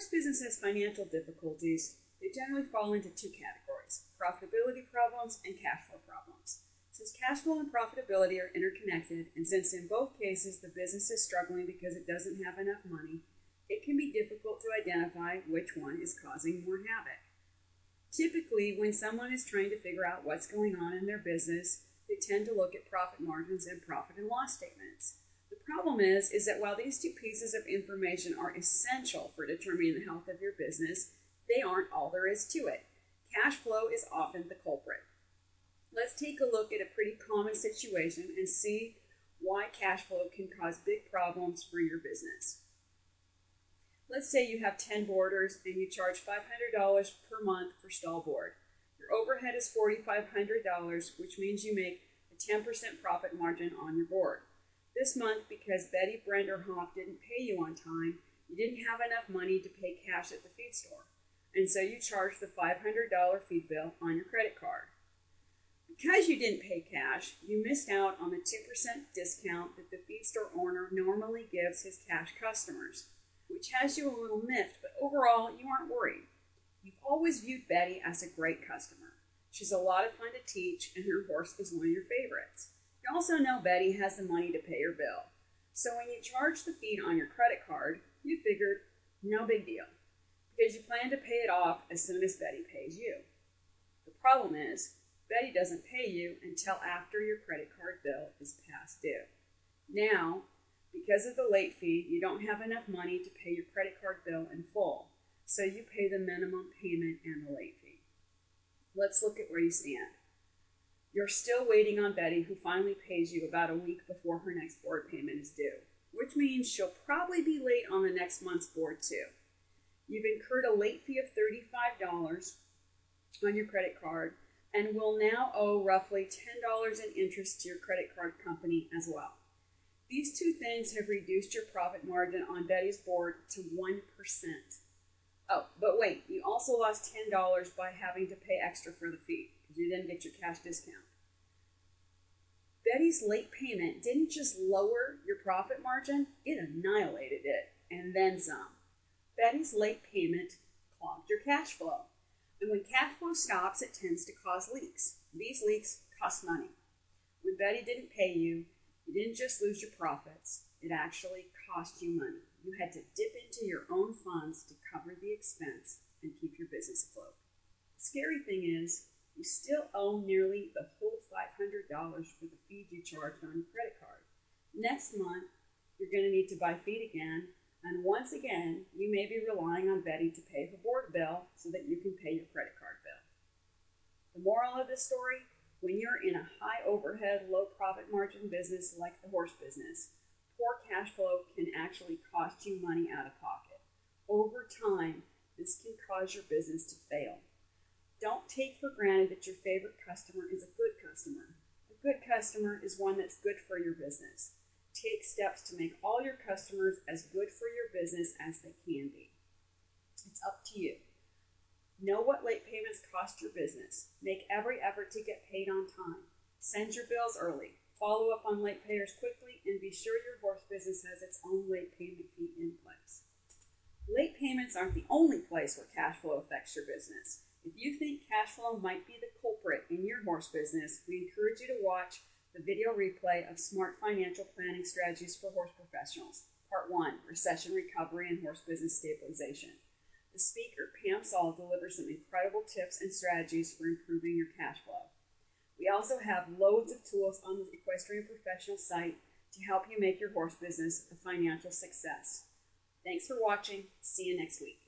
horse business has financial difficulties, they generally fall into two categories: profitability problems and cash flow problems. Since cash flow and profitability are interconnected, and since in both cases the business is struggling because it doesn't have enough money, it can be difficult to identify which one is causing more havoc. Typically, when someone is trying to figure out what's going on in their business, they tend to look at profit margins and profit and loss statements. The problem is that while these two pieces of information are essential for determining the health of your business, they aren't all there is to it. Cash flow is often the culprit. Let's take a look at a pretty common situation and see why cash flow can cause big problems for your business. Let's say you have 10 boarders and you charge $500 per month for stall board. Your overhead is $4,500, which means you make a 10% profit margin on your board. This month, because Betty, Brent, or Hop didn't pay you on time, you didn't have enough money to pay cash at the feed store, and so you charged the $500 feed bill on your credit card. Because you didn't pay cash, you missed out on the 2% discount that the feed store owner normally gives his cash customers, which has you a little miffed, but overall, you aren't worried. You've always viewed Betty as a great customer. She's a lot of fun to teach, and her horse is one of your favorites. You also know Betty has the money to pay your bill. So when you charge the feed on your credit card, you figured, no big deal, because you plan to pay it off as soon as Betty pays you. The problem is, Betty doesn't pay you until after your credit card bill is past due. Now, because of the late fee, you don't have enough money to pay your credit card bill in full, so you pay the minimum payment and the late fee. Let's look at where you stand. You're still waiting on Betty, who finally pays you about a week before her next board payment is due, which means she'll probably be late on the next month's board too. You've incurred a late fee of $35 on your credit card and will now owe roughly $10 in interest to your credit card company as well. These two things have reduced your profit margin on Betty's board to 1%. Oh, but wait, you also lost $10 by having to pay extra for the fee because you didn't get your cash discount. Betty's late payment didn't just lower your profit margin, it annihilated it, and then some. Betty's late payment clogged your cash flow. And when cash flow stops, it tends to cause leaks. These leaks cost money. When Betty didn't pay you, you didn't just lose your profits, it actually cost you money. You had to dip into your own funds to cover the expense and keep your business afloat. The scary thing is, you still owe nearly the whole $500 for the feed you charged on your credit card. Next month, you're going to need to buy feed again, and once again, you may be relying on Betty to pay her board bill so that you can pay your credit card bill. The moral of this story, when you're in a high overhead, low profit margin business like the horse business, poor cash flow can actually cost you money out of pocket. Over time, this can cause your business to fail. Don't take for granted that your favorite customer is a good customer. A good customer is one that's good for your business. Take steps to make all your customers as good for your business as they can be. It's up to you. Know what late payments cost your business. Make every effort to get paid on time. Send your bills early. Follow up on late payers quickly, and be sure your horse business has its own late payment fee in place. Late payments aren't the only place where cash flow affects your business. If you think cash flow might be the culprit in your horse business, we encourage you to watch the video replay of Smart Financial Planning Strategies for Horse Professionals, Part 1, Recession Recovery and Horse Business Stabilization. The speaker, Pam Saul, delivers some incredible tips and strategies for improving your cash flow. We also have loads of tools on the Equestrian Professional site to help you make your horse business a financial success. Thanks for watching. See you next week.